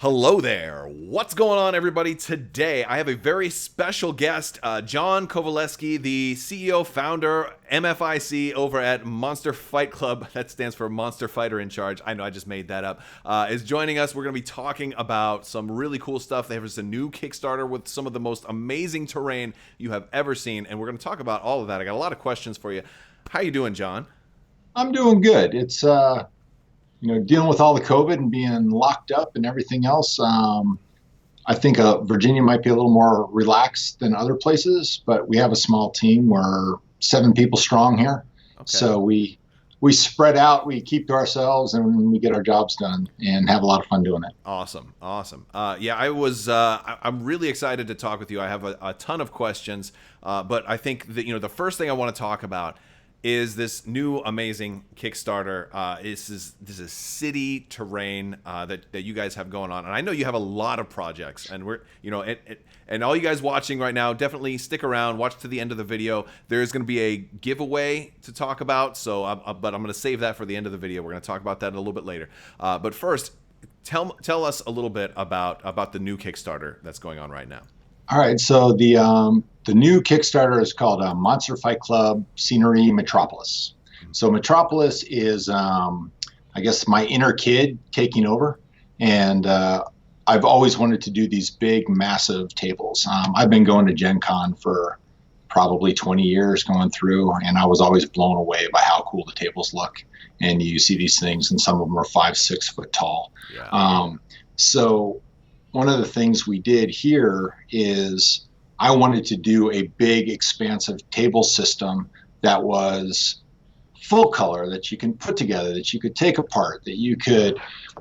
Hello there. What's going on, everybody? Today, I have a very special guest, John Kovaleski, the CEO, founder, MFIC over at Monster Fight Club. That stands for Monster Fighter in Charge. I know, I just made that up. Is joining us. We're going to be talking about some really cool stuff. There's a new Kickstarter with some of the most amazing terrain you have ever seen, and we're going to talk about all of that. I got a lot of questions for you. How you doing, John? I'm doing good. It's dealing with all the COVID and being locked up and everything else. I think Virginia might be a little more relaxed than other places, but we have a small team. We're 7 people strong here. Okay. So we spread out, we keep to ourselves, and we get our jobs done and have a lot of fun doing it. Awesome. I'm really excited to talk with you. I have a ton of questions, but I think that, the first thing I want to talk about is this new amazing Kickstarter. This is city terrain that you guys have going on, and I know you have a lot of projects. And and all you guys watching right now, definitely stick around, watch to the end of the video. There is going to be a giveaway to talk about. But I'm going to save that for the end of the video. We're going to talk about that a little bit later. But first, tell us a little bit about the new Kickstarter that's going on right now. All right, so the new Kickstarter is called Monstere Scenery Metropolis. So Metropolis is, I guess, my inner kid taking over, and I've always wanted to do these big, massive tables. I've been going to Gen Con for probably 20 years going through, and I was always blown away by how cool the tables look. And you see these things, and some of them are 5-6 foot tall. Yeah. So one of the things we did here is I wanted to do a big, expansive table system that was full color, that you can put together, that you could take apart, that you could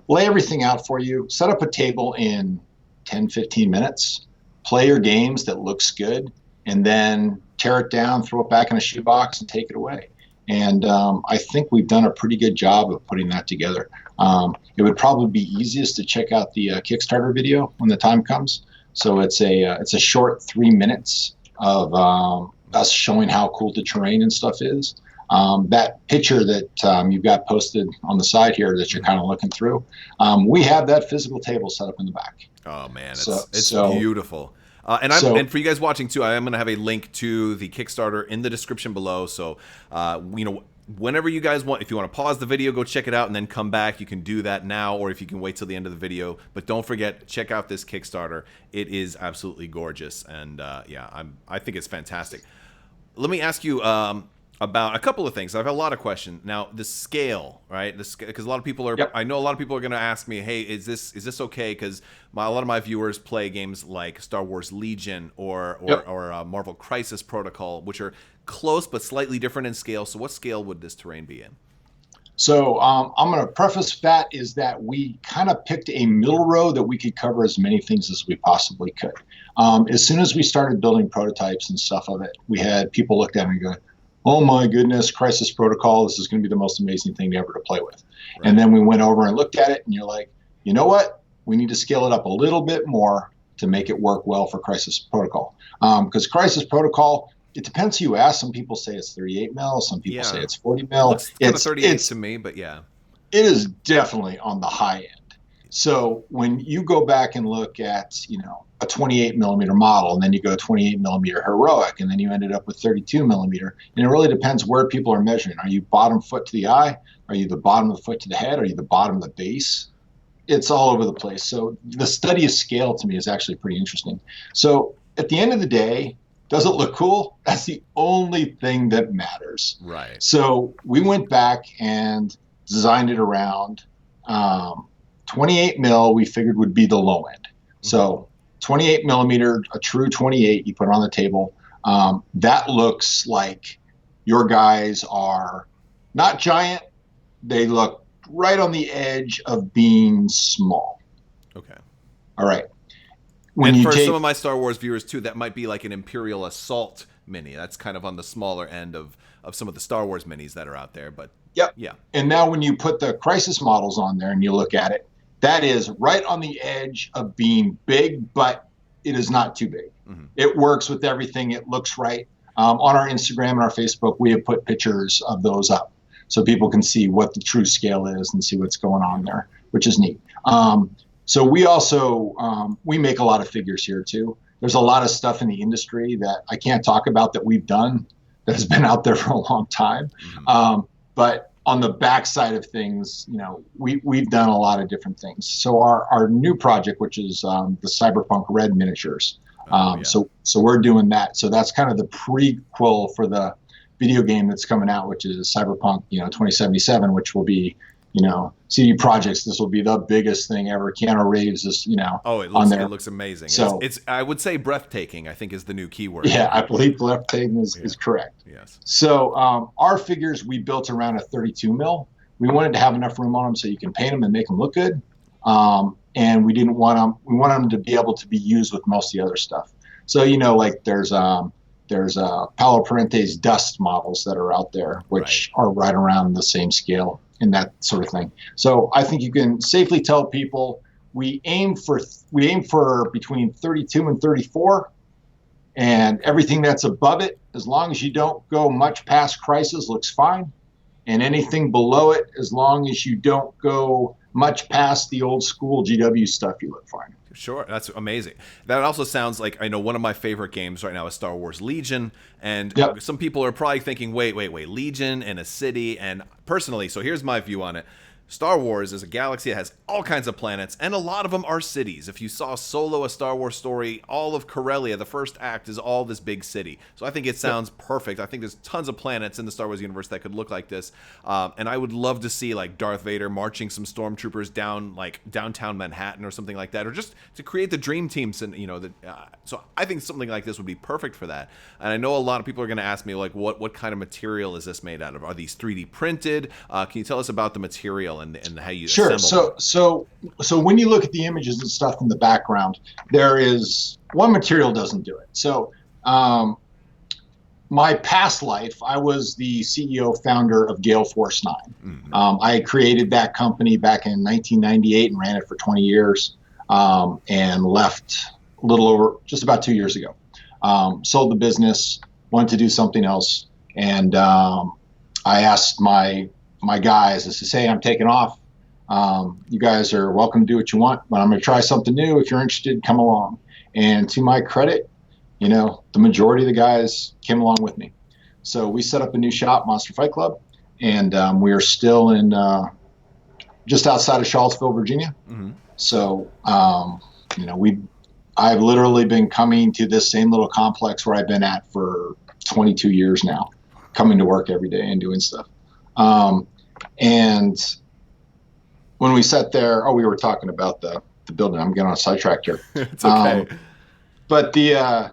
lay everything out for you, set up a table in 10, 15 minutes, play your games that looks good, and then tear it down, throw it back in a shoebox, and take it away. And I think we've done a pretty good job of putting that together. It would probably be easiest to check out the Kickstarter video when the time comes. So it's a short 3 minutes of us showing how cool the terrain and stuff is. That picture that you've got posted on the side here that you're kind of looking through, we have that physical table set up in the back. Oh man, it's beautiful. And for you guys watching too, I am going to have a link to the Kickstarter in the description below. So, whenever you guys want, if you want to pause the video, go check it out and then come back, you can do that now, or if you can wait till the end of the video. But don't forget, check out this Kickstarter. It is absolutely gorgeous, and I think it's fantastic. Let me ask you about a couple of things. I have a lot of questions. Now, the scale, right? Because a lot of people are. Yep. I know a lot of people are going to ask me, "Hey, is this okay?" Because a lot of my viewers play games like Star Wars Legion or Marvel Crisis Protocol, which are close but slightly different in scale. So, what scale would this terrain be in? So, I'm going to preface that is that we kind of picked a middle road that we could cover as many things as we possibly could. As soon as we started building prototypes and stuff of it, we had people looked at it and go, "Oh my goodness, Crisis Protocol, this is going to be the most amazing thing ever to play with." Right. And then we went over and looked at it, and you're like, you know what? We need to scale it up a little bit more to make it work well for Crisis Protocol. Because Crisis Protocol, it depends who you ask. Some people say it's 38 mil, some people say it's 40 mil. It looks kind of 38 to me, but yeah. It is definitely on the high end. So when you go back and look at, a 28 millimeter model, and then you go 28 millimeter heroic, and then you ended up with 32 millimeter, and it really depends where people are measuring. Are you bottom foot to the eye? Are you the bottom of the foot to the head? Are you the bottom of the base? It's all over the place. So the study of scale to me is actually pretty interesting. So at the end of the day, does it look cool? That's the only thing that matters. Right. So we went back and designed it around 28 mil. We figured would be the low end. So 28 millimeter, a true 28, you put it on the table. That looks like your guys are not giant. They look right on the edge of being small. Okay. All right. Some of my Star Wars viewers too, that might be like an Imperial Assault mini. That's kind of on the smaller end of some of the Star Wars minis that are out there. But yep. Yeah. And now when you put the Crisis models on there and you look at it, that is right on the edge of being big, but it is not too big. Mm-hmm. It works with everything. It looks right. On our Instagram and our Facebook, we have put pictures of those up so people can see what the true scale is and see what's going on there, which is neat. So we also we make a lot of figures here too. There's a lot of stuff in the industry that I can't talk about that we've done that has been out there for a long time. But on the backside of things, we've done a lot of different things. So our new project, which is the Cyberpunk Red miniatures. So we're doing that. So that's kind of the prequel for the video game that's coming out, which is Cyberpunk, 2077, which will be, CD Projekts. This will be the biggest thing ever. Keanu Reeves is, it looks amazing. So it's I would say breathtaking, I think, is the new keyword. Yeah, I believe breathtaking is correct. Yes. So our figures we built around a 32 mil. We wanted to have enough room on them so you can paint them and make them look good. And we didn't want them. We want them to be able to be used with most of the other stuff. So like there's Paulo Parente's dust models that are out there, which are right around the same scale and that sort of thing. So I think you can safely tell people we aim for between 32 and 34, and everything that's above it, as long as you don't go much past Crisis, looks fine, and anything below it, as long as you don't go much past the old school GW stuff, you look fine. Sure, that's amazing. That also sounds like, I know one of my favorite games right now is Star Wars Legion, and some people are probably thinking, wait, Legion and a city, and personally, so here's my view on it. Star Wars is a galaxy that has all kinds of planets, and a lot of them are cities. If you saw Solo, a Star Wars story, all of Corellia, the first act, is all this big city. So I think it sounds perfect. I think there's tons of planets in the Star Wars universe that could look like this. And I would love to see like Darth Vader marching some stormtroopers down like downtown Manhattan or something like that, or just to create the dream teams. And so I think something like this would be perfect for that. And I know a lot of people are going to ask me like, what kind of material is this made out of? Are these 3D printed? Can you tell us about the material and how you assemble them? So when you look at the images and stuff in the background, there is one material doesn't do it. So my past life, I was the CEO founder of Gale Force 9. Mm-hmm. I created that company back in 1998 and ran it for 20 years and left a little over just about 2 years ago. Sold the business, wanted to do something else, and I asked my guys, I said, hey, I'm taking off. You guys are welcome to do what you want, but I'm going to try something new. If you're interested, come along. And to my credit, the majority of the guys came along with me. So we set up a new shop, Monster Fight Club, and we are still in just outside of Charlottesville, Virginia. Mm-hmm. So, I've literally been coming to this same little complex where I've been at for 22 years now, coming to work every day and doing stuff. And when we sat there, we were talking about the building. I'm getting on a sidetrack here. It's okay. But the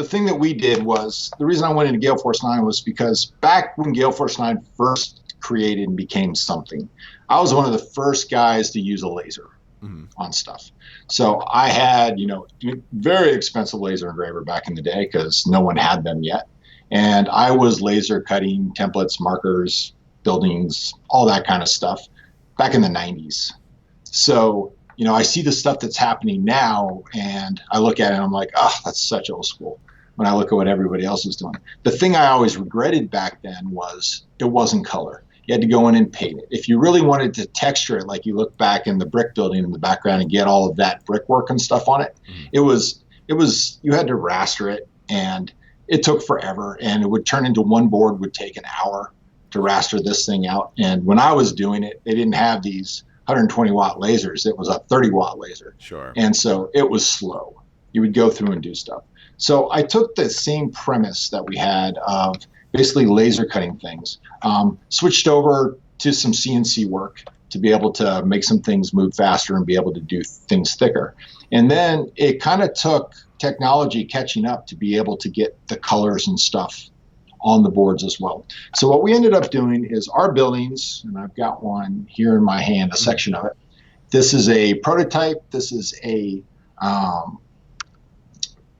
thing that we did was, the reason I went into Gale Force 9 was because back when Gale Force 9 first created and became something, I was one of the first guys to use a laser on stuff. So I had, very expensive laser engraver back in the day because no one had them yet. And I was laser cutting templates, markers, buildings, all that kind of stuff back in the 90s. So, I see the stuff that's happening now and I look at it and I'm like, that's such old school when I look at what everybody else is doing. The thing I always regretted back then was it wasn't color. You had to go in and paint it. If you really wanted to texture it, like you look back in the brick building in the background and get all of that brickwork and stuff on it, it was you had to raster it, and it took forever, and it would turn into one board would take an hour to raster this thing out. And when I was doing it, they didn't have these 120 watt lasers. It was a 30 watt laser. Sure. And so it was slow. You would go through and do stuff. So I took the same premise that we had of basically laser cutting things, switched over to some CNC work to be able to make some things move faster and be able to do things thicker. And then it kind of took technology catching up to be able to get the colors and stuff on the boards as well. So what we ended up doing is our buildings, and I've got one here in my hand, a section of it. This is a prototype. This is a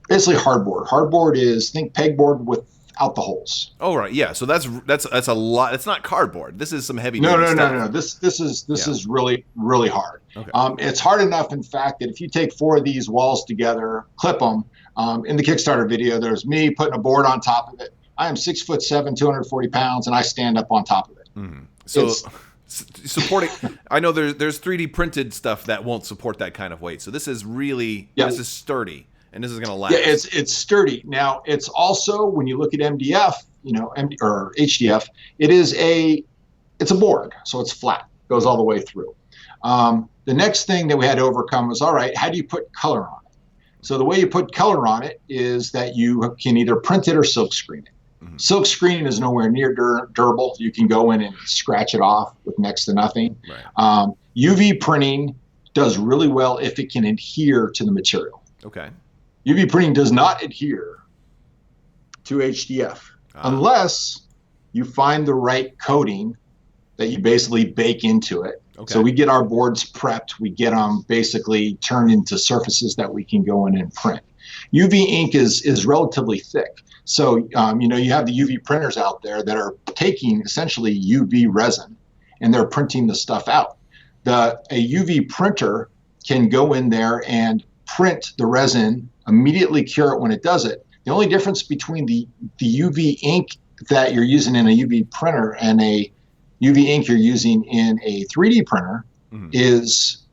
basically hardboard. Hardboard is, think pegboard without the holes. Oh, right. Yeah. So that's a lot. It's not cardboard. This is some heavy. No. This is really, really hard. Okay. It's hard enough, in fact, that if you take 4 of these walls together, clip them, in the Kickstarter video, there's me putting a board on top of it. I am 6'7", 240 pounds, and I stand up on top of it. Mm-hmm. supporting. I know there's 3D printed stuff that won't support that kind of weight. So this is really this is sturdy, and this is going to last. Yeah, it's sturdy. Now it's also, when you look at MDF, or HDF, it's a board, so it's flat, goes all the way through. The next thing that we had to overcome was, all right, how do you put color on it? So the way you put color on it is that you can either print it or silk screen it. Mm-hmm. Silk screening is nowhere near durable. You can go in and scratch it off with next to nothing. Right. UV printing does really well if it can adhere to the material. Okay. UV printing does not adhere to HDF unless you find the right coating that you basically bake into it. Okay. So we get our boards prepped. We get them basically turned into surfaces that we can go in and print. UV ink is relatively thick. So, you have the UV printers out there that are taking essentially UV resin and they're printing the stuff out. A UV printer can go in there and print the resin, immediately cure it when it does it. The only difference between the UV ink that you're using in a UV printer and a UV ink you're using in a 3D printer is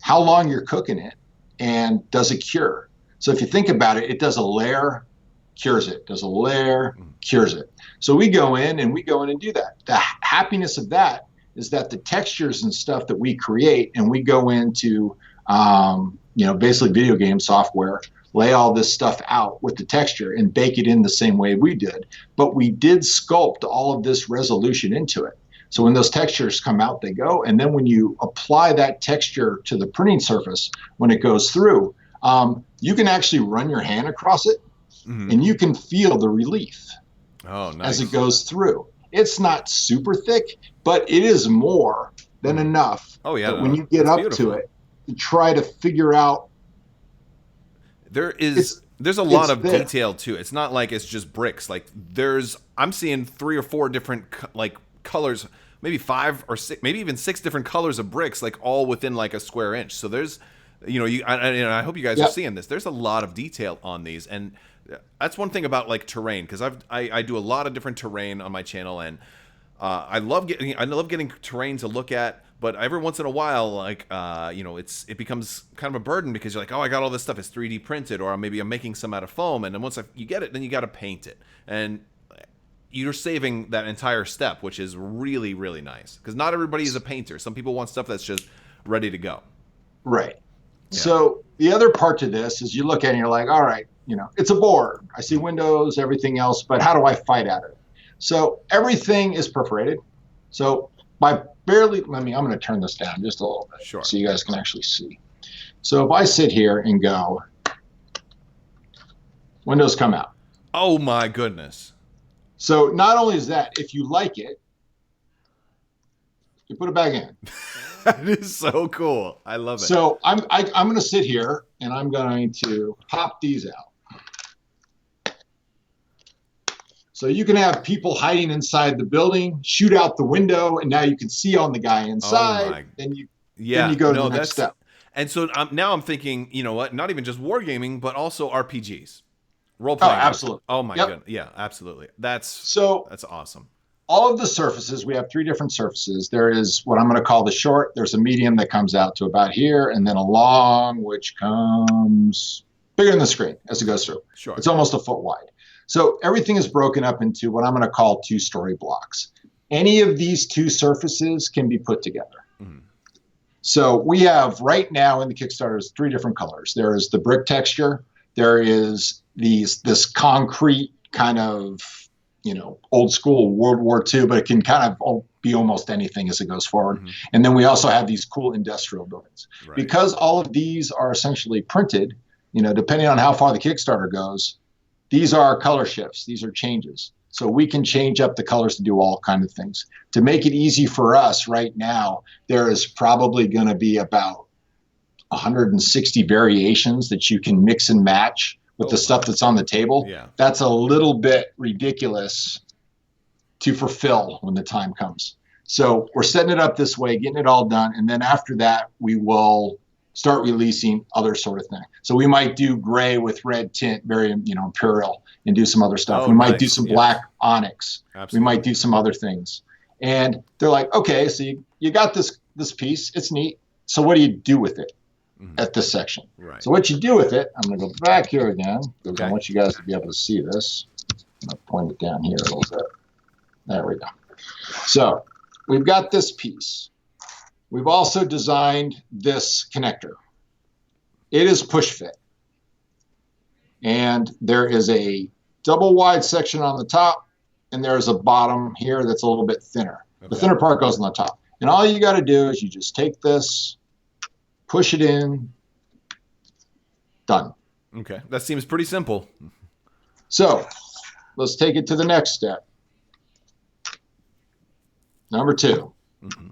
how long you're cooking it and does it cure. So if you think about it, it does a layer, cures it, does a layer, cures it. So we go in and do that. The happiness of that is that the textures and stuff that we create, and we go into basically video game software, lay all this stuff out with the texture and bake it in the same way we did. But we did sculpt all of this resolution into it. So when those textures come out, they go. And then when you apply that texture to the printing surface, when it goes through, you can actually run your hand across it and you can feel the relief as it goes through. It's not super thick, but it is more than enough. Oh, yeah. When you get up to it, to try to figure out. There's a lot of detail too. It's not like it's just bricks. Like I'm seeing 3 or 4 different colors, maybe 5 or 6, maybe even 6 different colors of bricks, like all within like a square inch. So there's, I hope you guys are seeing this. There's a lot of detail on these, and that's one thing about like terrain, because I do a lot of different terrain on my channel, and I love getting terrain to look at. But every once in a while, it becomes kind of a burden, because you're like, oh, I got all this stuff, it's 3D printed, or maybe I'm making some out of foam, and then once you get it, then you got to paint it, and you're saving that entire step, which is really, really nice, because not everybody is a painter. Some people want stuff that's just ready to go. Right. Yeah. So the other part to this is you look at it and you're like, all right, it's a board. I see windows, everything else, but how do I fight at it? So everything is perforated. So I'm going to turn this down just a little bit so you guys can actually see. So if I sit here and go, windows come out. Oh my goodness. So not only is that, if you like it, you put it back in. That is so cool. I love it. So I'm going to sit here and I'm going to pop these out. So you can have people hiding inside the building, shoot out the window, and now you can see on the guy inside. Then you go to the next step. And so now I'm thinking, you know what? Not even just wargaming, but also RPGs, role playing. Oh, absolutely. Oh my goodness. Yeah, absolutely. That's awesome. All of the surfaces, we have 3 different surfaces. There is what I'm going to call the short. There's a medium that comes out to about here, and then a long, which comes bigger than the screen as it goes through. Sure. It's almost a foot wide. So everything is broken up into what I'm going to call 2-story blocks. Any of these 2 surfaces can be put together. Mm-hmm. So we have right now in the Kickstarter 3 different colors. There is the brick texture. There is this concrete kind of, old school World War II, but it can kind of be almost anything as it goes forward. Mm-hmm. And then we also have these cool industrial buildings. Right. Because all of these are essentially printed, depending on how far the Kickstarter goes, these are color shifts. These are changes. So we can change up the colors to do all kinds of things. To make it easy for us right now, there is probably going to be about 160 variations that you can mix and match with the stuff that's on the table. Yeah. That's a little bit ridiculous to fulfill when the time comes. So we're setting it up this way, getting it all done. And then after that, we will start releasing other sort of thing. So we might do gray with red tint, very, imperial, and do some other stuff. We might do some black onyx. Absolutely. We might do some other things. And they're like, okay, so you got this piece. It's neat. So what do you do with it at this section? Right. So what you do with it, I'm going to go back here again because Okay. I want you guys to be able to see this. I'm going to point it down here a little bit. There we go. So we've got this piece. We've also designed this connector. It is push fit. And there is a double wide section on the top, and there's a bottom here that's a little bit thinner. Okay. The thinner part goes on the top. And all you got to do is you just take this, push it in, done. Okay, that seems pretty simple. So let's take it to the next step. Number 2. Mm-hmm.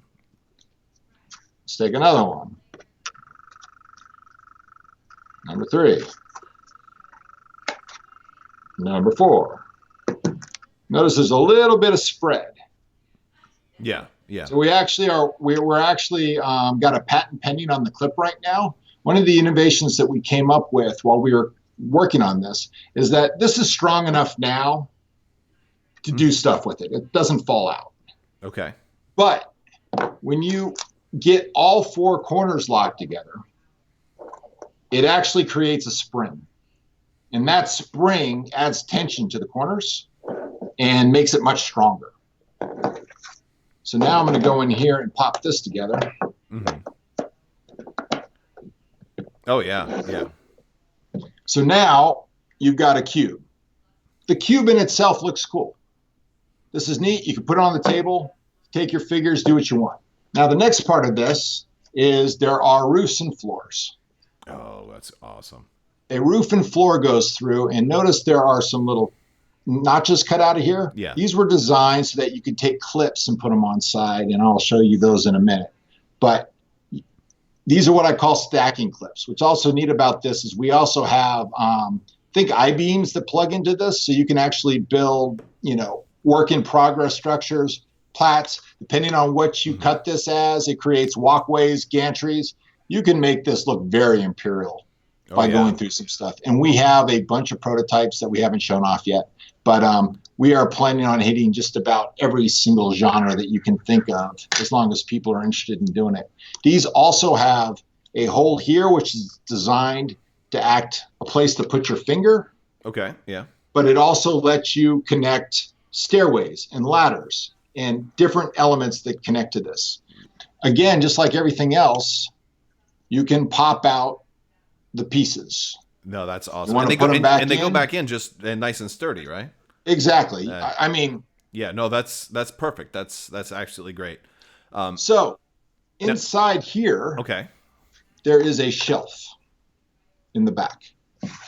Let's take another one. Number 3. Number 4. Notice there's a little bit of spread. Yeah, yeah. So we're actually got a patent pending on the clip right now. One of the innovations that we came up with while we were working on this is that this is strong enough now to do stuff with it. It doesn't fall out. Okay. But when you get all 4 corners locked together, it actually creates a spring. And that spring adds tension to the corners and makes it much stronger. So now I'm going to go in here and pop this together. Mm-hmm. Oh, yeah, yeah. So now you've got a cube. The cube in itself looks cool. This is neat. You can put it on the table, take your figures, do what you want. Now the next part of this is there are roofs and floors. Oh, that's awesome. A roof and floor goes through, and notice there are some little notches cut out of here. Yeah. These were designed so that you could take clips and put them on side, and I'll show you those in a minute. But these are what I call stacking clips. What's also neat about this is we also have, think I-beams that plug into this, so you can actually build, work in progress structures, plats. Depending on what you cut this as, it creates walkways, gantries. You can make this look very imperial by going through some stuff. And we have a bunch of prototypes that we haven't shown off yet. But we are planning on hitting just about every single genre that you can think of, as long as people are interested in doing it. These also have a hole here, which is designed to act a place to put your finger. Okay, yeah. But it also lets you connect stairways and ladders and different elements that connect to this. Again, just like everything else, you can pop out the pieces. No, that's awesome. And they go back in just nice and sturdy, right? Exactly. Yeah, no, that's perfect. That's absolutely great. So inside here, okay, there is a shelf in the back.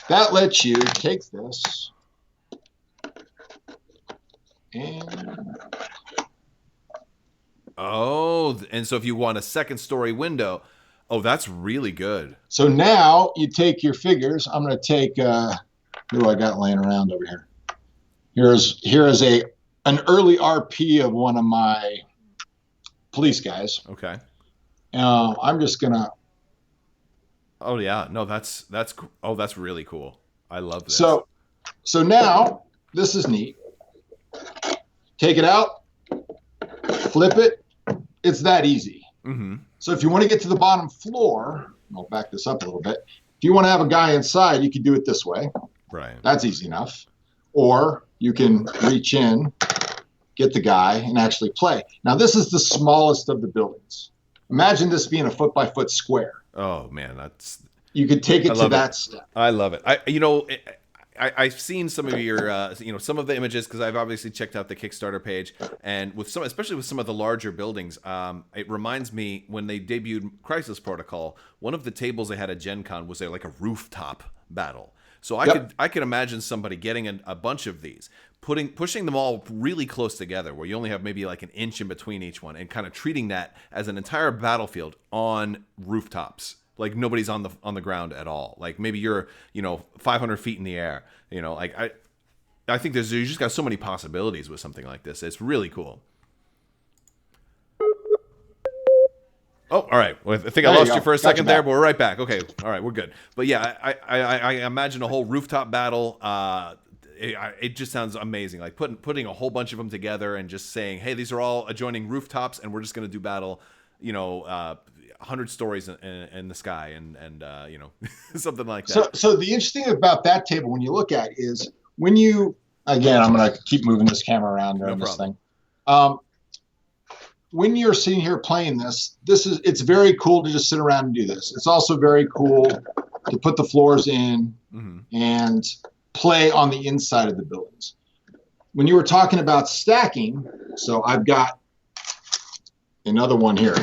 That lets you take this and and so if you want a second story window, that's really good. So now you take your figures. I'm going to take who do I got laying around over here? Here is an early RP of one of my police guys. Okay. I'm just gonna. Oh yeah, no, that's really cool. I love this. So now this is neat. Take it out, flip it. It's that easy. Mm-hmm. So if you want to get to the bottom floor, I'll back this up a little bit. If you want to have a guy inside, you can do it this way. Right. That's easy enough. Or you can reach in, get the guy, and actually play. Now, this is the smallest of the buildings. Imagine this being a foot-by-foot square. Oh, man, you could take it to that step. I love it. I've seen some of your, some of the images because I've obviously checked out the Kickstarter page, and especially with some of the larger buildings, it reminds me when they debuted Crisis Protocol. One of the tables they had at Gen Con was like a rooftop battle. So I could imagine somebody getting a bunch of these, pushing them all really close together, where you only have maybe like an inch in between each one, and kind of treating that as an entire battlefield on rooftops. Like nobody's on the ground at all. Like maybe you're 500 feet in the air. I think you just got so many possibilities with something like this. It's really cool. Oh, all right. Well, I think I lost you for a second there, but we're right back. Okay, all right, we're good. But yeah, I imagine a whole rooftop battle. it just sounds amazing. Like putting a whole bunch of them together and just saying, hey, these are all adjoining rooftops, and we're just going to do battle, 100 stories in the sky, and something like that. So the interesting about that table, when you look at it, is when you, again, I'm going to keep moving this camera around during this thing. When you're sitting here playing it's very cool to just sit around and do this. It's also very cool to put the floors in and play on the inside of the buildings. When you were talking about stacking, so I've got another one here.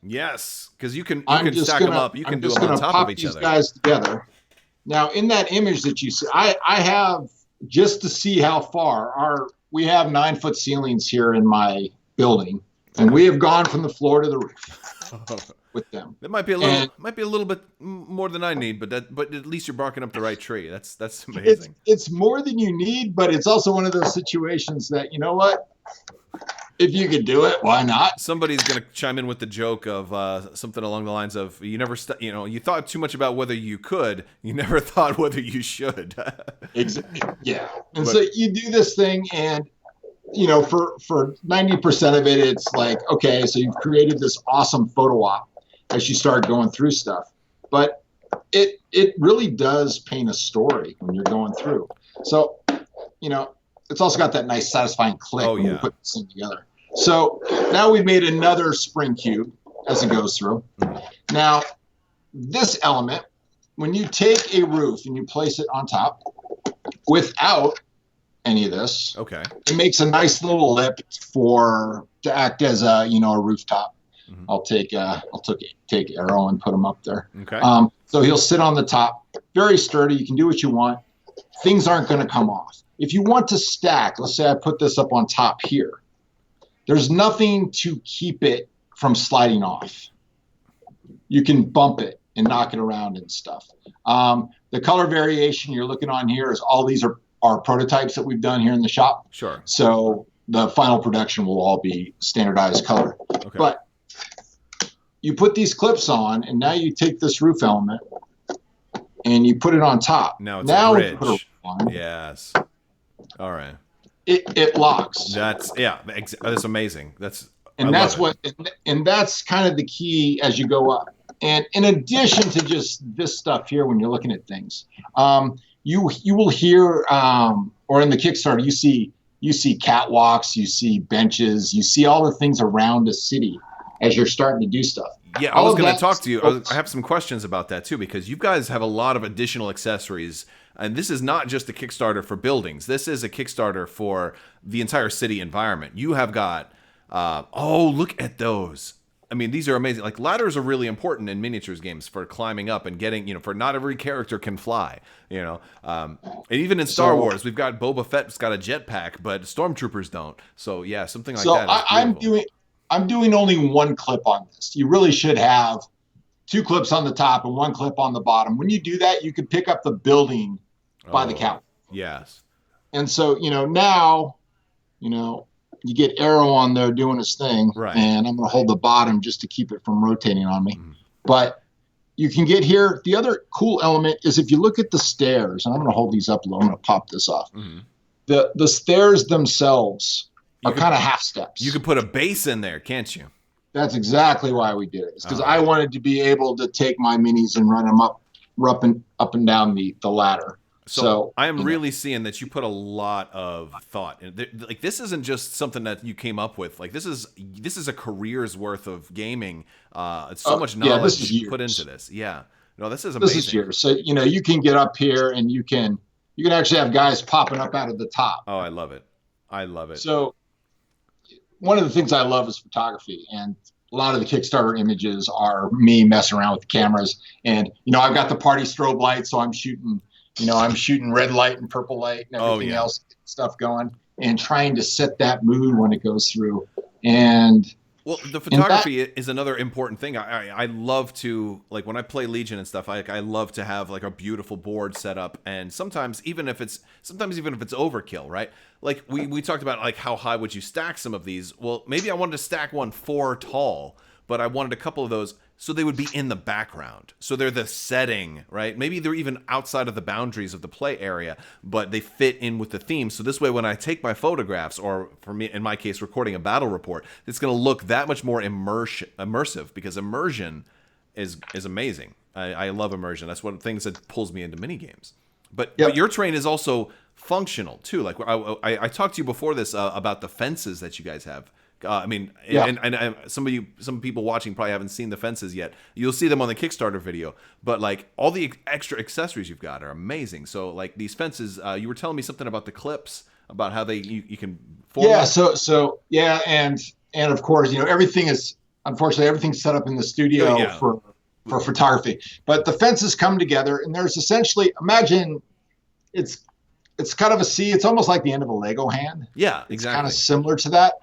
Yes, because you can stack them up. You can do them on top of each other. Guys together. Now, in that image that you see, I have, just to see how far, we have 9-foot ceilings here in my building, and we have gone from the floor to the roof with them. That might be a little bit more than I need, but at least you're barking up the right tree. That's amazing. It's more than you need, but it's also one of those situations that, you know what? If you could do it, why not? Somebody's going to chime in with the joke of something along the lines of, you thought too much about whether you could, you never thought whether you should. Exactly. Yeah. And so you do this thing, and for 90% of it, it's like, okay, so you've created this awesome photo op as you start going through stuff. But it really does paint a story when you're going through. So, it's also got that nice satisfying click when you put this thing together. So now we've made another spring cube as it goes through. Now, this element, when you take a roof and you place it on top without any of this, it makes a nice little lip to act as a rooftop. I'll take Arrow and put him up there. So he'll sit on the top, very sturdy. You can do what you want. Things aren't going to come off. If you want to stack, let's say I put this up on top here, there's nothing to keep it from sliding off. You can bump it and knock it around and stuff. The color variation you're looking on here is all these are prototypes that we've done here in the shop. Sure. So the final production will all be standardized color. But you put these clips on, and now you take this roof element and you put it on top. Now it's a bridge. Put a roof on. Yes. All right. It locks. That's amazing. That's kind of the key as you go up. And in addition to just this stuff here, when you're looking at things, you will hear, or in the Kickstarter, you see catwalks, you see benches, you see all the things around the city as you're starting to do stuff. Yeah, I was going to talk to you. I have some questions about that too, because you guys have a lot of additional accessories. And this is not just a Kickstarter for buildings. This is a Kickstarter for the entire city environment. You have got, look at those. I mean, these are amazing. Like, ladders are really important in miniatures games for climbing up and getting, for not every character can fly, And even in Star Wars, we've got Boba Fett's got a jetpack, but stormtroopers don't. So, yeah, something like that. So I'm doing only one clip on this. You really should have 2 clips on the top and 1 clip on the bottom. When you do that, you can pick up the building by the count. Yes. And so, now, you get Arrow on there doing his thing. Right. And I'm going to hold the bottom just to keep it from rotating on me. But you can get here. The other cool element is if you look at the stairs, and I'm going to hold these up a little. I'm going to pop this off. The stairs themselves are kind of half steps. You could put a base in there, can't you? That's exactly why we did it. It's because I wanted to be able to take my minis and run them up and down the ladder. So I am really seeing that you put a lot of thought in. Like, this isn't just something that you came up with. Like, this is a career's worth of gaming. It's so much knowledge you put into this. Yeah. No, this is amazing. This is years. So, you can get up here and you can actually have guys popping up out of the top. Oh, I love it. I love it. So one of the things I love is photography, and a lot of the Kickstarter images are me messing around with the cameras. And, I've got the party strobe light, so I'm shooting red light and purple light and everything else stuff going, and trying to set that mood when it goes through. And well, the photography is another important thing. I love to, like, when I play Legion and stuff, I love to have like a beautiful board set up, and sometimes even if it's overkill, right? Like we talked about, like, how high would you stack some of these? Well, maybe I wanted to stack one 4 tall, but I wanted a couple of those so they would be in the background. So they're the setting, right? Maybe they're even outside of the boundaries of the play area, but they fit in with the theme. So this way, when I take my photographs, or for me, in my case, recording a battle report, it's going to look that much more immersive, because immersion is amazing. I love immersion. That's one of the things that pulls me into mini games. But your terrain is also functional too. Like I talked to you before this about the fences that you guys have. I mean, and some people watching probably haven't seen the fences yet. You'll see them on the Kickstarter video. But like all the extra accessories you've got are amazing. So like these fences, you were telling me something about the clips, about how you can form. Yeah. So yeah, and of course, everything's set up in the studio for photography. But the fences come together, and there's essentially, imagine it's kind of a C. It's almost like the end of a Lego hand. Yeah, exactly. It's kind of similar to that.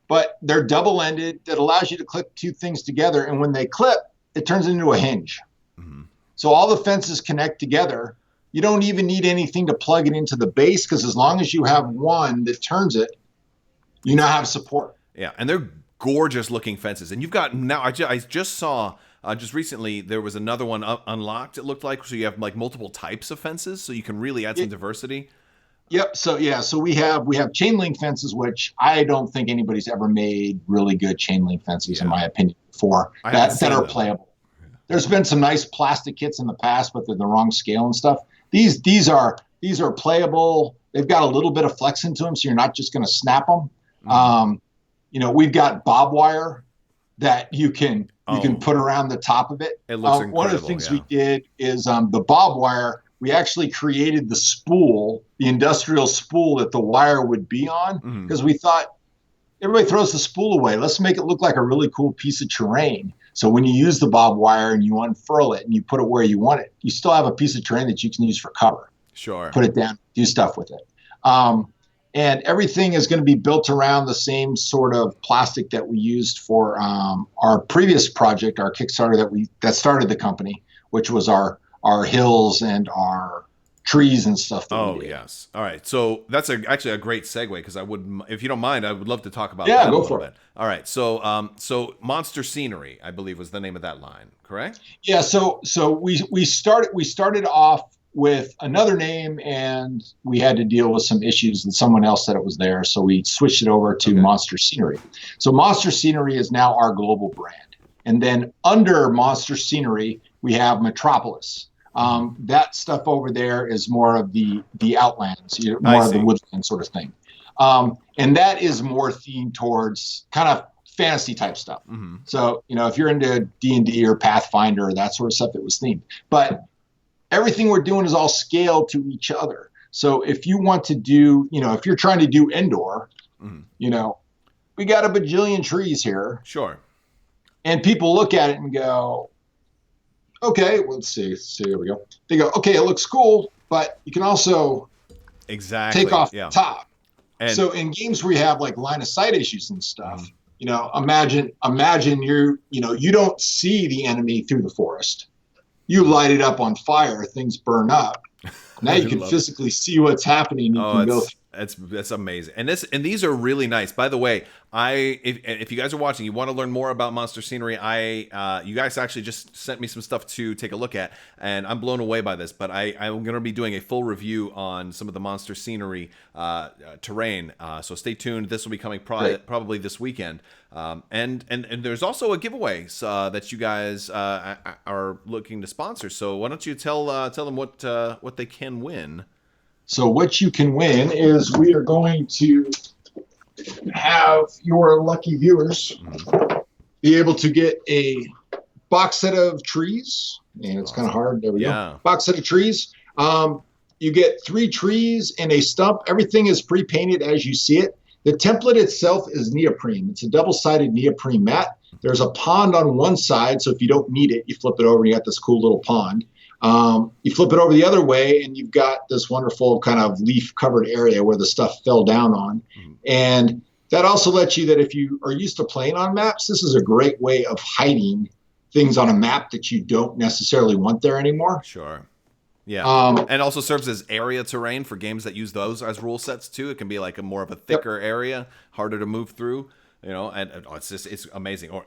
But they're double-ended. That allows you to clip two things together, and when they clip, it turns into a hinge. Mm-hmm. So all the fences connect together. You don't even need anything to plug it into the base, because as long as you have one that turns it, you now have support. Yeah, and they're gorgeous-looking fences. And you've got now. I just saw. Just recently, there was another one unlocked, it looked like. So you have like multiple types of fences, so you can really add some diversity. Yep. So we have chain link fences, which I don't think anybody's ever made really good chain link fences, in my opinion, before that are playable. There's been some nice plastic kits in the past, but they're the wrong scale and stuff. These are playable. They've got a little bit of flex into them, so you're not just going to snap them. Mm-hmm. We've got bob wire that you can put around the top of it. It looks incredible. One of the things we did is the bob wire. We actually created the spool, the industrial spool that the wire would be on, because we thought everybody throws the spool away. Let's make it look like a really cool piece of terrain. So when you use the bob wire and you unfurl it and you put it where you want it, you still have a piece of terrain that you can use for cover. Sure. Put it down, do stuff with it. And everything is going to be built around the same sort of plastic that we used for our previous project, our Kickstarter that started the company, which was our hills and our trees and stuff. Oh, yes. All right. So that's actually a great segue, because I would, if you don't mind, I would love to talk about that a little bit. All right. So Monstere Scenery, I believe, was the name of that line, correct? Yeah. So we started off with another name, and we had to deal with some issues, and someone else said it was there. So we switched it over to Monstere Scenery. So Monstere Scenery is now our global brand. And then under Monstere Scenery, we have Metropolis. That stuff over there is more of the outlands, more of the woodland sort of thing. And that is more themed towards kind of fantasy type stuff. Mm-hmm. So, if you're into D&D or Pathfinder or that sort of stuff, it was themed. But everything we're doing is all scaled to each other. So if you want to do, if you're trying to do indoor, we got a bajillion trees here. Sure. And people look at it and go, okay, let's see, here we go. They go, okay, it looks cool, but you can also take off the top. And so in games where you have like line of sight issues and stuff, imagine you don't see the enemy through the forest. You light it up on fire, things burn up. Now you can physically see what's happening. You can go through. That's amazing, and these are really nice. By the way, if you guys are watching, you want to learn more about Monstere Scenery, you guys actually just sent me some stuff to take a look at, and I'm blown away by this. But I'm going to be doing a full review on some of the Monstere Scenery terrain. So stay tuned. This will be coming probably this weekend. And there's also a giveaway that you guys are looking to sponsor. So why don't you tell them what they can win? So what you can win is we are going to have your lucky viewers be able to get a box set of trees. And it's kind of hard. There we go. Box set of trees. You get 3 trees and a stump. Everything is pre-painted as you see it. The template itself is neoprene. It's a double-sided neoprene mat. There's a pond on one side, so if you don't need it, you flip it over and you got this cool little pond. You flip it over the other way and you've got this wonderful kind of leaf covered area where the stuff fell down on. And that also lets you, that if you are used to playing on maps, this is a great way of hiding things on a map that you don't necessarily want there anymore. Sure. Yeah. And also serves as area terrain for games that use those as rule sets too. It can be like a more of a thicker area, harder to move through, and it's amazing. Or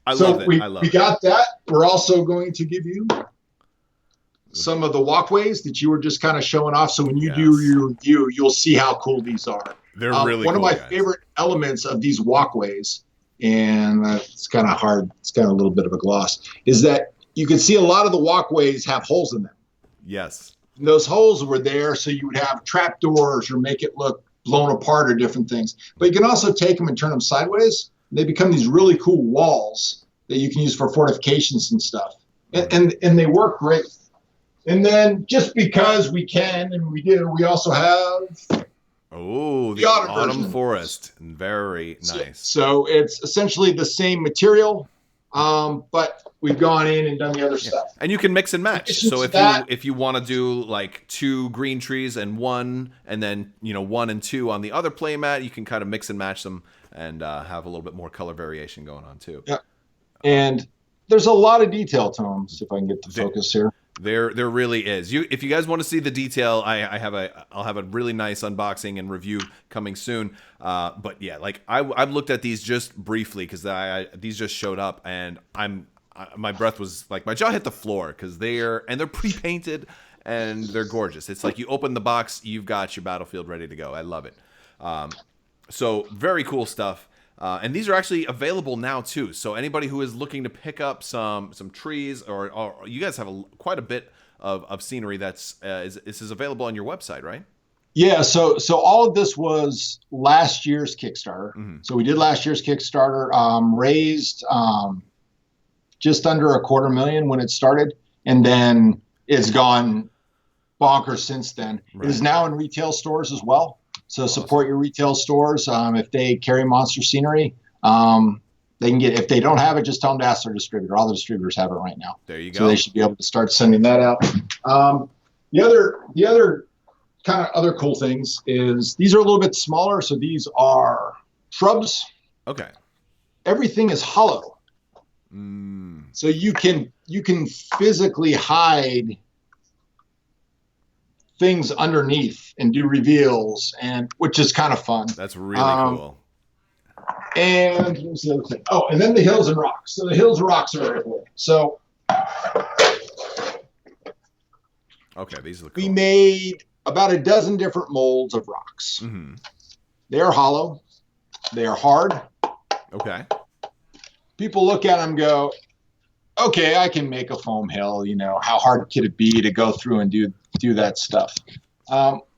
I love it. We I love it. got that. We're also going to give you some of the walkways that you were just kind of showing off. So when you do your review, you'll see how cool these are. They're really one cool, of my guys. favorite elements of these walkways, and it's kind of hard, it's kind of a little bit of a gloss, is that you can see a lot of the walkways have holes in them. Yes. And those holes were there so you would have trapdoors or make it look blown apart or different things. But you can also take them and turn them sideways. They become these really cool walls that you can use for fortifications and stuff. And they work great. And then just because we can and we do, we also have the autumn forest. Very nice. So it's essentially the same material, but we've gone in and done the other stuff. And you can mix and match. So if you want to do like 2 green trees and 1, and then 1 and 2 on the other playmat, you can kind of mix and match them and have a little bit more color variation going on too. Yeah. And there's a lot of detail to them. See if I can get the focus here. There really is. If you guys want to see the detail, I'll have a really nice unboxing and review coming soon. But yeah, like I've looked at these just briefly because these just showed up, and my breath was like, my jaw hit the floor because they're pre-painted and they're gorgeous. It's like you open the box, you've got your battlefield ready to go. I love it. So very cool stuff. And these are actually available now too. So anybody who is looking to pick up some trees, or you guys have quite a bit of scenery this is available on your website, right? Yeah. So all of this was last year's Kickstarter. Mm-hmm. So we did last year's Kickstarter, raised just under $250,000 when it started, and then it's gone bonkers since then. Right. It is now in retail stores as well. So support your retail stores. If they carry Monster Scenery, they can get. If they don't have it, just tell them to ask their distributor. All the distributors have it right now. There you go. So they should be able to start sending that out. The other kind of other cool things is these are a little bit smaller. So these are shrubs. Okay. Everything is hollow. So you can physically hide things underneath and do reveals, and which is kind of fun. That's really cool. And what was the other thing? Oh, and then the hills and rocks. So the hills and rocks are very cool. So okay, these look we cool. made about a dozen different molds of rocks. Mm-hmm. They are hollow. They are hard. Okay. People look at them and go, okay, I can make a foam hill. How hard could it be to go through and do that stuff?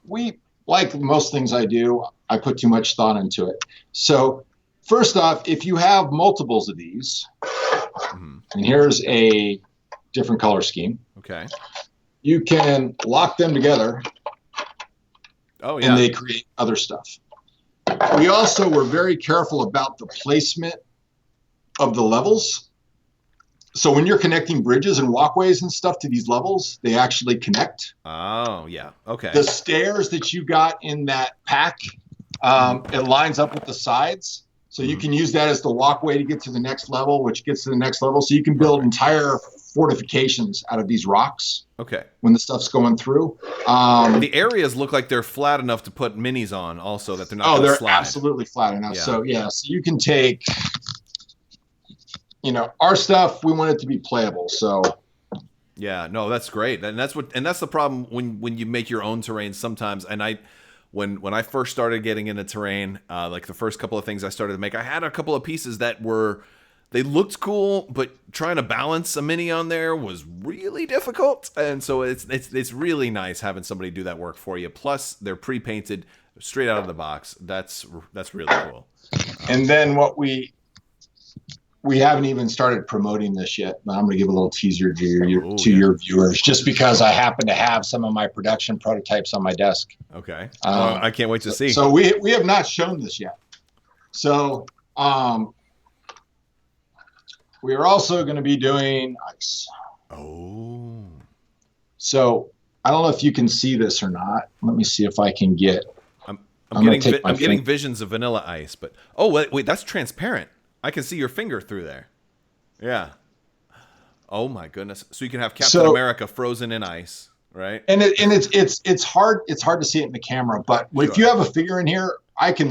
We, like most things I do, I put too much thought into it. So first off, if you have multiples of these, and here's a different color scheme. Okay. You can lock them together. Oh, yeah. And they create other stuff. We also were very careful about the placement of the levels. So when you're connecting bridges and walkways and stuff to these levels, they actually connect. Oh, yeah. Okay. The stairs that you got in that pack, it lines up with the sides. So you can use that as the walkway to get to the next level, which gets to the next level. So you can build entire fortifications out of these rocks. Okay. When the stuff's going through. The areas look like they're flat enough to put minis on also, that they're not going to slide. They're absolutely flat enough. Yeah. So you can take... our stuff, we want it to be playable. So, yeah, no, that's great, and that's the problem when you make your own terrain sometimes. And when I first started getting into terrain, like the first couple of things I started to make, I had a couple of pieces that they looked cool, but trying to balance a mini on there was really difficult. And so it's really nice having somebody do that work for you. Plus, they're pre-painted straight out of the box. That's really cool. And then what we haven't even started promoting this yet, but I'm going to give a little teaser to your viewers, just because I happen to have some of my production prototypes on my desk. Okay. I can't wait to see. So we have not shown this yet. So we are also going to be doing ice. Oh. So I don't know if you can see this or not. Let me see if I can get. I'm getting visions of vanilla ice, but wait, that's transparent. I can see your finger through there. Yeah. Oh my goodness. So you can have Captain America frozen in ice, right? And it's hard to see it in the camera, but if you have a figure in here, I can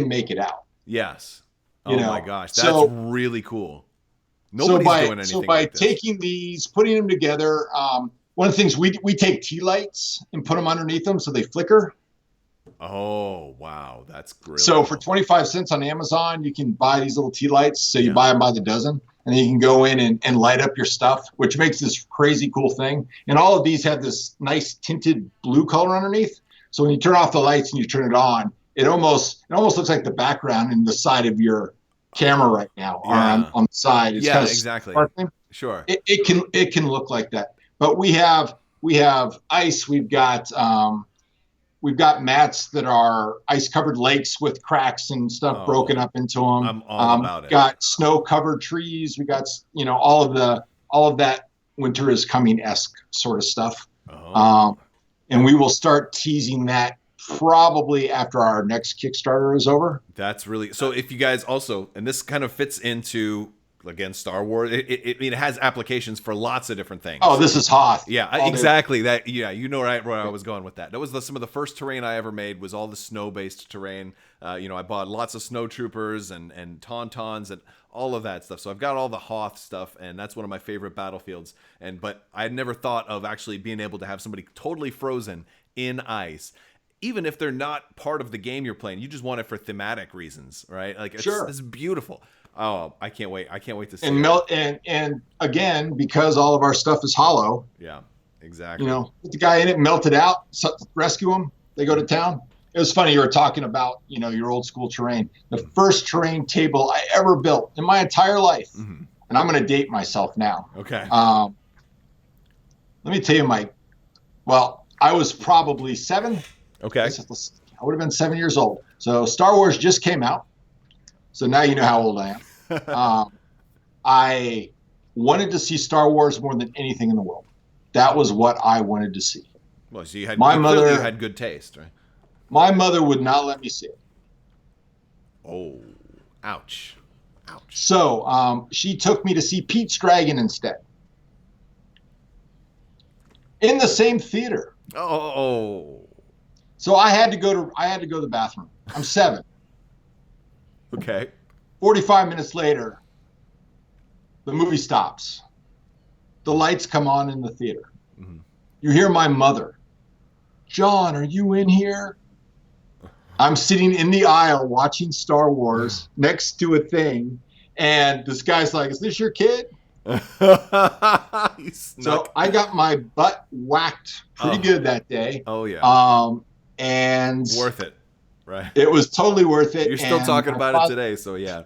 make it out. Yes. You Oh know? my gosh, that's really cool. Nobody's doing anything so by like this. taking these, putting them together, one of the things we take tea lights and put them underneath them so they flicker. Oh wow, that's great. So cool. For 25 cents on Amazon, you can buy these little tea lights. So you buy them by the dozen, and then you can go in and light up your stuff, which makes this crazy cool thing. And all of these have this nice tinted blue color underneath. So when you turn off the lights and you turn it it almost looks like the background in the side of your camera right now, or on the side. It's exactly. Sparkling. Sure. It can look like that. But we have ice. We've got mats that are ice covered lakes with cracks and stuff broken up into them. I'm all about it. Got snow covered trees. We got all of that winter is coming-esque sort of stuff. And we will start teasing that probably after our next Kickstarter is over. That's really so. If you guys also, and this kind of fits into, again, Star Wars. It has applications for lots of different things. Oh, this is Hoth. Yeah, exactly. That you know right where I was going with that. That was some of the first terrain I ever made. Was all the snow-based terrain. I bought lots of snow troopers and tauntauns and all of that stuff. So I've got all the Hoth stuff, and that's one of my favorite battlefields. But I had never thought of actually being able to have somebody totally frozen in ice. Even if they're not part of the game you're playing, you just want it for thematic reasons, right? Like it's beautiful. Oh, I can't wait! I can't wait to see. And again, because all of our stuff is hollow. Yeah, exactly. Put the guy in it, melt it out, rescue him. They go to town. It was funny. You were talking about your old school terrain. The first terrain table I ever built in my entire life, and I'm going to date myself now. Okay. Let me tell you, Mike. Well, I was probably 7. Okay. I would have been 7 years old. So Star Wars just came out. So now you know how old I am. I wanted to see Star Wars more than anything in the world. That was what I wanted to see. Well, so you had good taste, right? My mother would not let me see it. Oh, ouch. So she took me to see Pete's Dragon instead. In the same theater. Oh. So I had to go to the bathroom. I'm 7. Okay. 45 minutes later, the movie stops. The lights come on in the theater. Mm-hmm. You hear my mother. John, are you in here? I'm sitting in the aisle watching Star Wars next to a thing, and this guy's like, "Is this your kid?" So I got my butt whacked pretty good that day. Oh yeah. And worth it, right? It was totally worth it. You're still talking about it today, so yeah.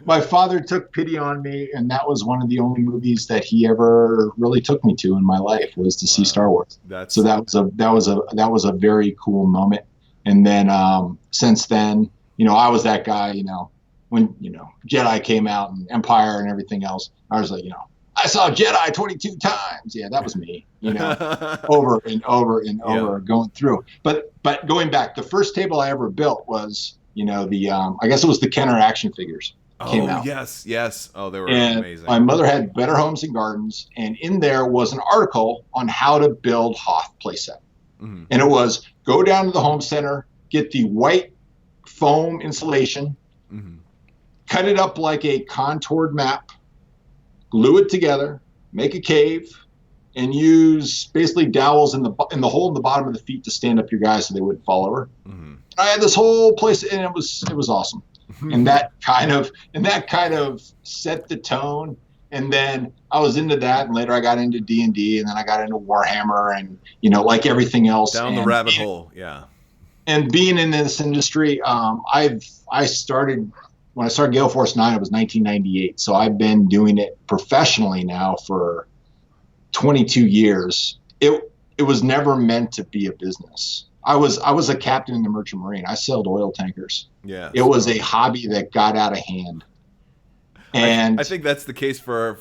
My father took pity on me, and that was one of the only movies that he ever really took me to in my life, was to see Star Wars. So that was a very cool moment. And then since then, I was that guy, when Jedi came out and Empire and everything else. I was like, I saw Jedi 22 times. Yeah, that was me, over and over and over going through. But going back, the first table I ever built was, I guess it was the Kenner action figures. Came out. Yes. Oh, they were amazing. My mother had Better Homes and Gardens, and in there was an article on how to build Hoth playset. Mm-hmm. And it was, go down to the home center, get the white foam insulation, cut it up like a contoured map, glue it together, make a cave, and use basically dowels in the hole in the bottom of the feet to stand up your guys so they wouldn't fall over. Mm-hmm. I had this whole place, and it was awesome. And that kind of set the tone. And then I was into that, and later I got into D&D, and then I got into Warhammer, and like everything else, down the rabbit hole. Yeah. And being in this industry, I started when I started Gale Force 9. It was 1998, so I've been doing it professionally now for 22 years. It was never meant to be a business. I was a captain in the Merchant Marine. I sailed oil tankers. Yeah. It was a hobby that got out of hand. And I think that's the case for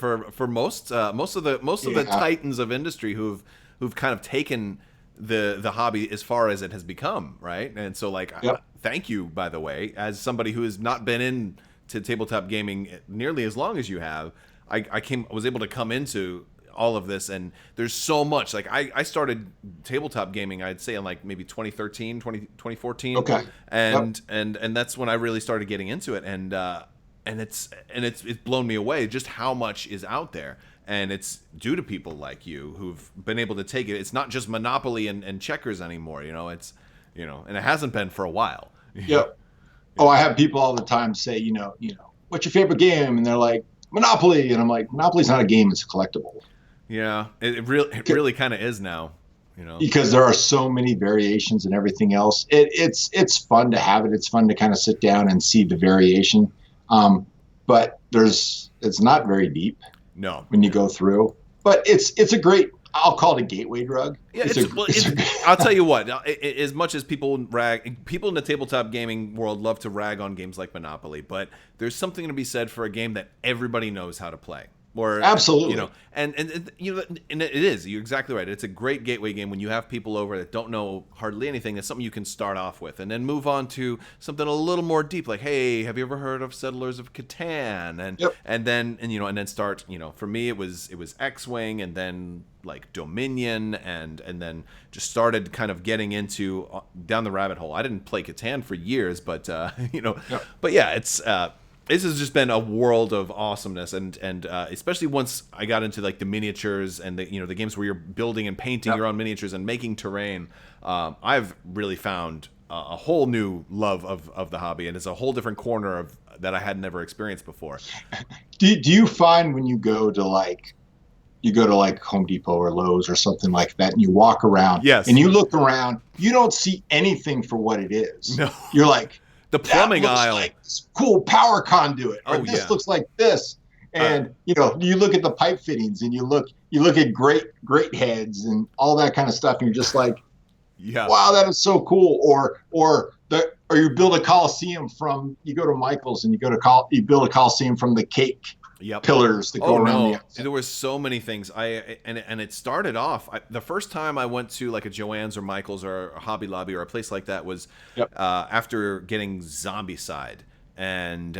most of the titans of industry who've kind of taken the hobby as far as it has become, right? And so thank you, by the way, as somebody who has not been into tabletop gaming nearly as long as you have. I was able to come into all of this, and there's so much. Like I started tabletop gaming, I'd say in like maybe 2013, 2014. Okay. And that's when I really started getting into it. And it's blown me away just how much is out there. And it's due to people like you who've been able to take it. It's not just Monopoly and checkers anymore, it's, and it hasn't been for a while. Yep. Oh, I have people all the time say, what's your favorite game? And they're like, Monopoly. And I'm like, Monopoly's not a game, it's a collectible. Yeah, it really kind of is now, Because there are so many variations and everything else. It's fun to have it. It's fun to kind of sit down and see the variation. But it's not very deep. No. When you go through. But it's a great, I'll call it a gateway drug. Yeah, I'll tell you what, as much as people in the tabletop gaming world love to rag on games like Monopoly, but there's something to be said for a game that everybody knows how to play. Or absolutely, and it is. You're exactly right. It's a great gateway game when you have people over that don't know hardly anything. It's something you can start off with, and then move on to something a little more deep, like, hey, have you ever heard of Settlers of Catan? And then start. For me, it was X-Wing, and then like Dominion, and then just started kind of getting into down the rabbit hole. I didn't play Catan for years, but but yeah, it's. This has just been a world of awesomeness, and especially once I got into like the miniatures and the games where you're building and painting your own miniatures and making terrain. I've really found a whole new love of the hobby, and it's a whole different corner that I had never experienced before. Do you find when you go to like Home Depot or Lowe's or something like that, and you walk around, yes, and you look around, you don't see anything for what it is. No, you're like. The plumbing aisle, like this cool power conduit, or this looks like this, and you look at the pipe fittings, and you look at great heads and all that kind of stuff, and you're just like, wow, that is so cool. Or you build a Coliseum you go to Michael's and you build a Coliseum from the cake. Pillars that go around the outside. There were so many things. And it started off. The first time I went to like a Joann's or Michael's or a Hobby Lobby or a place like that was after getting Zombicide, and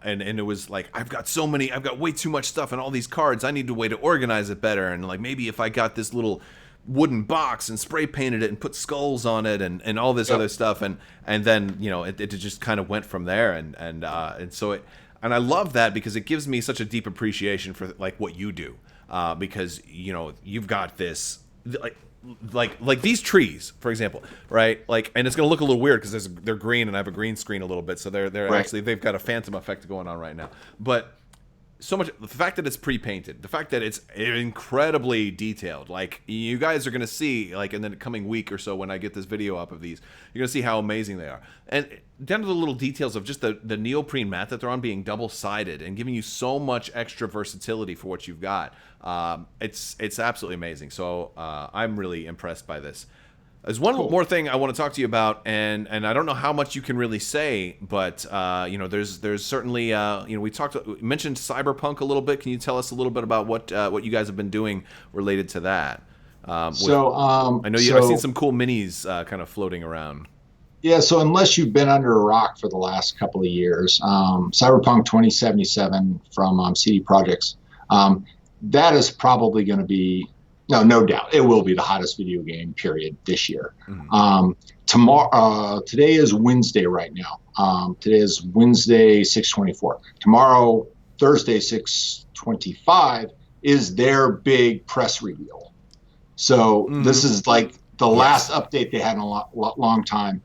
it was like I've got way too much stuff and all these cards. I need a way to organize it better. And like maybe if I got this little wooden box and spray painted it and put skulls on it and all this other stuff, and then it just kind of went from there, and so it. And I love that because it gives me such a deep appreciation for like what you do, because you've got this like these trees, for example, right? Like, and it's gonna look a little weird because they're green and I have a green screen a little bit, so they're right. Actually they've got a phantom effect going on right now, but. So much, the fact that it's pre-painted, the fact that it's incredibly detailed, like you guys are going to see, like in the coming week or so when I get this video up of these, you're going to see how amazing they are. And down to the little details of just the neoprene mat that they're on being double-sided and giving you so much extra versatility for what you've got. It's absolutely amazing. So I'm really impressed by this. There's one more thing I want to talk to you about, and I don't know how much you can really say, but there's certainly we mentioned Cyberpunk a little bit. Can you tell us a little bit about what you guys have been doing related to that? I know I've seen some cool minis kind of floating around. Yeah, so unless you've been under a rock for the last couple of years, Cyberpunk 2077 from CD Projekt, that is probably going to be. No doubt. It will be the hottest video game, period, this year. Mm-hmm. Tomorrow, today is Wednesday right now. Today is Wednesday, 6/24. Tomorrow, Thursday, 6/25, is their big press reveal. So this is like the last update they had in a long time.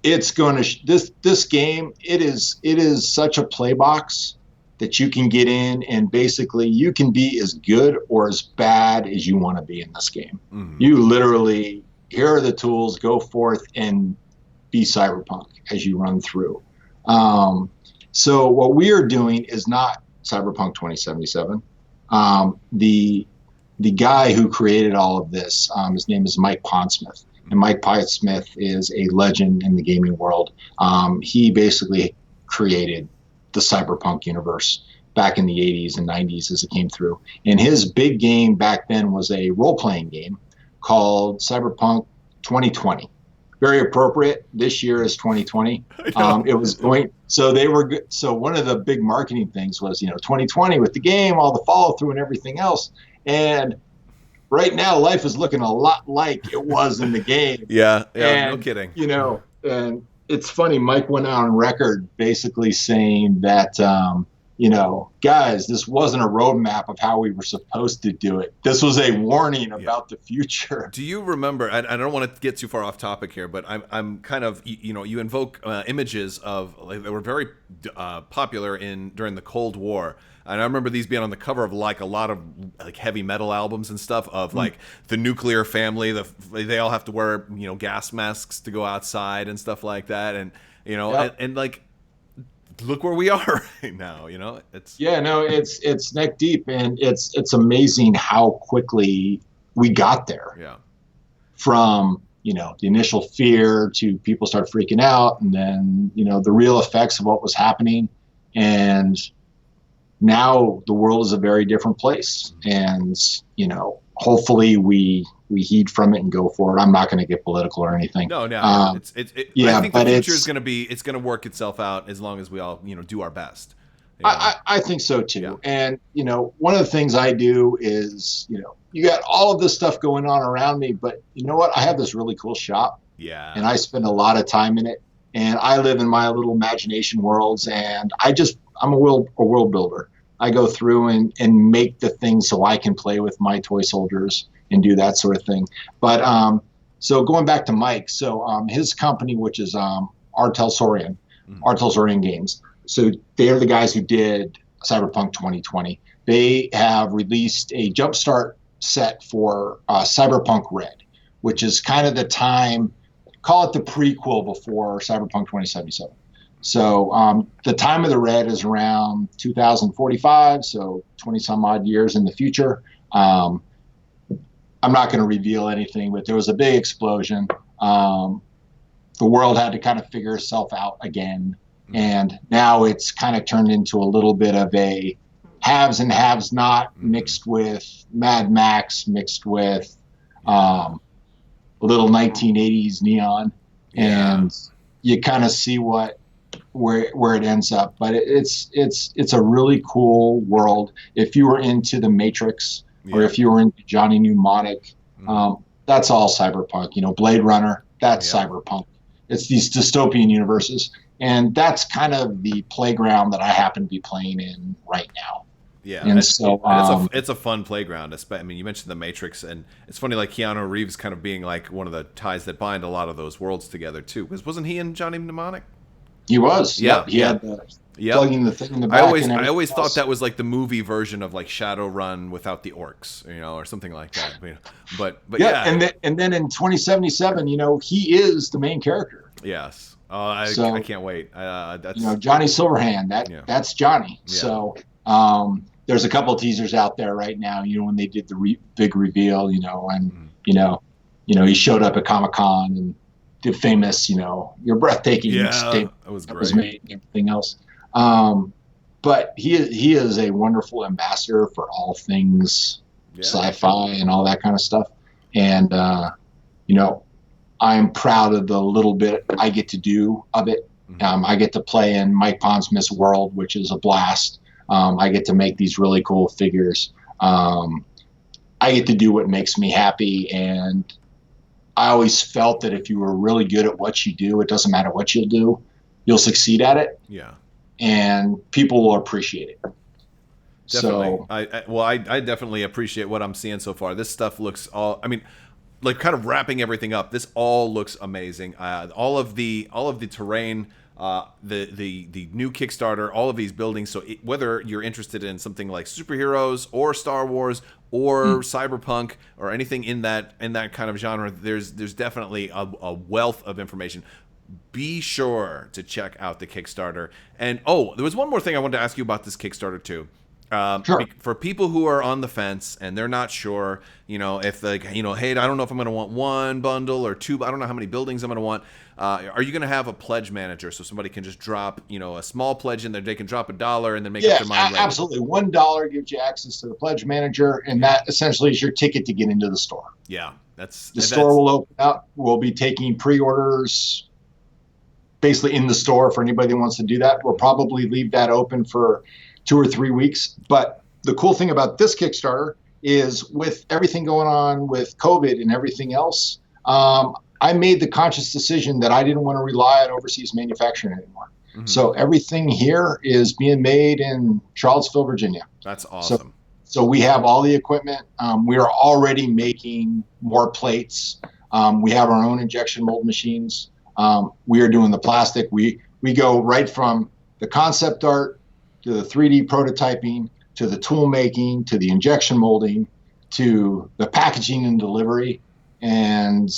It's going to this game. It is such a play box that you can get in, and basically you can be as good or as bad as you want to be in this game. Mm-hmm. You literally, here are the tools, go forth and be Cyberpunk as you run through. So what we are doing is not Cyberpunk 2077. The guy who created all of this, his name is Mike Pondsmith. And Mike Pondsmith is a legend in the gaming world. He basically created the Cyberpunk universe back in the 80s and 90s as it came through. And his big game back then was a role-playing game called Cyberpunk 2020. Very appropriate. This year is 2020. It was going, so they were good. So one of the big marketing things was, 2020 with the game, all the follow-through and everything else. And right now life is looking a lot like it was in the game. Yeah, no kidding. And it's funny. Mike went on record basically saying that, guys, this wasn't a roadmap of how we were supposed to do it. This was a warning about the future. Do you remember? I don't want to get too far off topic here, but I'm kind of, you invoke images of like that were very popular during the Cold War. And I remember these being on the cover of like a lot of like heavy metal albums and stuff of like the nuclear family. They all have to wear gas masks to go outside and stuff like that. And and like look where we are right now. It's neck deep, and it's amazing how quickly we got there. Yeah. From the initial fear to people start freaking out, and then the real effects of what was happening, and now the world is a very different place, and hopefully we heed from it and go forward. I'm not going to get political or anything. No. I think the future is going to work itself out as long as we all do our best. I think so too. Yeah. And one of the things I do is you got all of this stuff going on around me, but you know what? I have this really cool shop. Yeah. And I spend a lot of time in it, and I live in my little imagination worlds, and I'm a world builder. I go through and make the things so I can play with my toy soldiers and do that sort of thing. But so going back to Mike, so his company, which is Artel Saurian Games. So they're the guys who did Cyberpunk 2020. They have released a jumpstart set for Cyberpunk Red, which is kind of the time, call it the prequel before Cyberpunk 2077. So the time of the Red is around 2045, so 20 some odd years in the future. I'm not going to reveal anything, but there was a big explosion. The world had to kind of figure itself out again. And now it's kind of turned into a little bit of a haves and haves not, mixed with Mad Max, mixed with a little 1980s neon. And you kind of see where it ends up. But it's a really cool world. If you were into the Matrix or if you were into Johnny Mnemonic, that's all Cyberpunk. Blade Runner, that's Cyberpunk. It's these dystopian universes. And that's kind of the playground that I happen to be playing in right now. Yeah, and it's a fun playground. I mean, you mentioned the Matrix, and it's funny, like Keanu Reeves kind of being like one of the ties that bind a lot of those worlds together too. Because wasn't he in Johnny Mnemonic? He was. Yeah, he had plugging the thing in the back. I always thought that was like the movie version of like Shadowrun without the orcs, or something like that. But yeah. And then in 2077, he is the main character. Yes. I can't wait. That's Johnny Silverhand. That's Johnny. Yeah. So there's a couple of teasers out there right now. When they did the big reveal. And he showed up at Comic-Con and the famous you're breathtaking. That was great. Was made and everything else. But he is a wonderful ambassador for all things sci-fi and all that kind of stuff. And I'm proud of the little bit I get to do of it. I get to play in Mike Pondsmith's world, which is a blast. I get to make these really cool figures. I get to do what makes me happy. And I always felt that if you were really good at what you do, it doesn't matter what you'll do, you'll succeed at it. Yeah. And people will appreciate it. Definitely. So, I definitely appreciate what I'm seeing so far. This stuff looks like kind of wrapping everything up. This all looks amazing. All of the terrain, the new Kickstarter, all of these buildings. So whether you're interested in something like superheroes or Star Wars or Cyberpunk or anything in that kind of genre, there's definitely a wealth of information. Be sure to check out the Kickstarter. And there was one more thing I wanted to ask you about this Kickstarter too. Sure. For people who are on the fence and they're not sure, if hey, I don't know if I'm going to want one bundle or two, I don't know how many buildings I'm going to want. Are you going to have a pledge manager so somebody can just drop, a small pledge in there? They can drop $1 and then make up their mind later. Absolutely. $1 gives you access to the pledge manager, and that essentially is your ticket to get into the store. Yeah, store will open up. We'll be taking pre-orders basically in the store for anybody that wants to do that. We'll probably leave that open for 2 or 3 weeks. But the cool thing about this Kickstarter is with everything going on with COVID and everything else, I made the conscious decision that I didn't want to rely on overseas manufacturing anymore. So everything here is being made in Charlottesville, Virginia. That's awesome. So we have all the equipment. We are already making more plates. We have our own injection mold machines. We are doing the plastic. We go right from the concept art to the 3D prototyping to the tool making to the injection molding to the packaging and delivery, and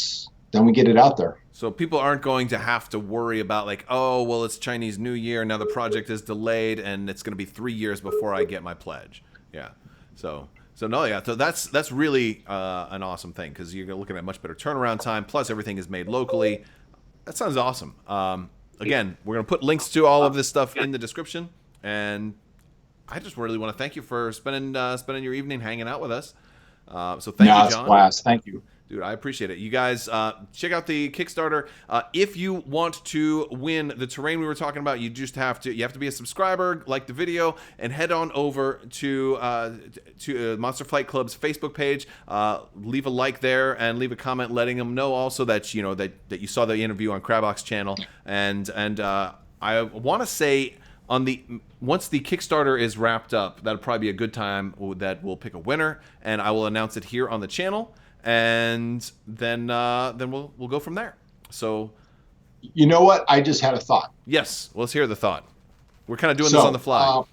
then we get it out there. So people aren't going to have to worry about like, oh, well, it's Chinese New Year, now the project is delayed, and it's going to be 3 years before I get my pledge. Yeah. So no, yeah. So that's really an awesome thing, because you're looking at much better turnaround time. Plus, everything is made locally. That sounds awesome. Again, we're going to put links to all of this stuff in the description, and I just really want to thank you for spending your evening hanging out with us. So thank you, John. It's a blast. Thank you. Dude, I appreciate it. You guys, check out the Kickstarter. If you want to win the terrain we were talking about, you have to be a subscriber, like the video, and head on over to Monster Fight Club's Facebook page. Leave a like there and leave a comment letting them know also that that you saw the interview on Crabbok's channel. And I want to say once the Kickstarter is wrapped up, that'll probably be a good time that we'll pick a winner, and I will announce it here on the channel. And then we'll go from there. So, you know what? I just had a thought. Yes, let's hear the thought. We're kind of doing this on the fly.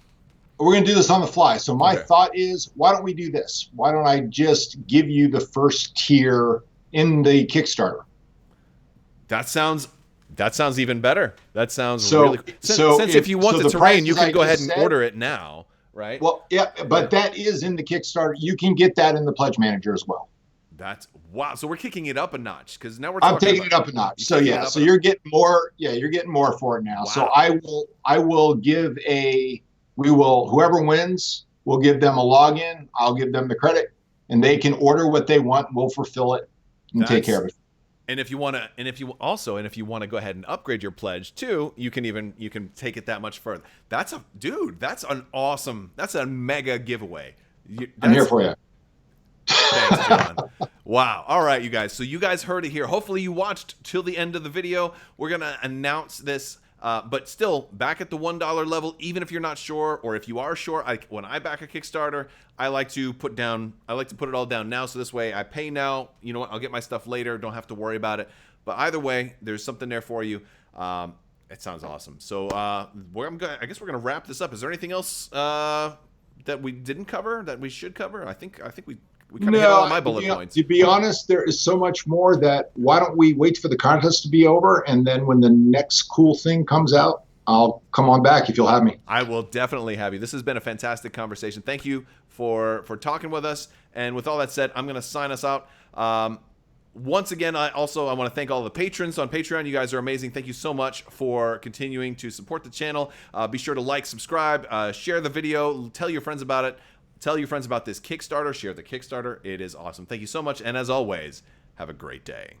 We're going to do this on the fly. So my thought is, why don't we do this? Why don't I just give you the first tier in the Kickstarter? That sounds even better. That sounds really cool. Since if you want the terrain, you can go ahead and order it now, right? Well, yeah, but that is in the Kickstarter. You can get that in the Pledge Manager as well. That's wow. So we're kicking it up a notch, because now I'm taking it up a notch. So yeah, so you're getting more. Yeah, you're getting more for it now. Wow. So I will give whoever wins, we'll give them a login. I'll give them the credit, and they can order what they want. We'll fulfill it and take care of it. And if you want to go ahead and upgrade your pledge too, you can take it that much further. That's a mega giveaway. I'm here for you. Thanks, John. Wow. All right, you guys. So you guys heard it here. Hopefully you watched till the end of the video. We're going to announce this, but still back at the $1 level, even if you're not sure, or if you are sure, when I back a Kickstarter, I like to put it all down now. So this way I pay now. You know what? I'll get my stuff later. Don't have to worry about it. But either way, there's something there for you. It sounds awesome. So I guess we're going to wrap this up. Is there anything else that we didn't cover that we should cover? I think we kind of hit all of my bullet points. To be honest, there is so much more that why don't we wait for the contest to be over, and then when the next cool thing comes out, I'll come on back if you'll have me. I will definitely have you. This has been a fantastic conversation. Thank you for talking with us. And with all that said, I'm going to sign us out. Once again, I want to thank all the patrons on Patreon. You guys are amazing. Thank you so much for continuing to support the channel. Be sure to like, subscribe, share the video, tell your friends about it. Tell your friends about this Kickstarter. Share the Kickstarter. It is awesome. Thank you so much. And as always, have a great day.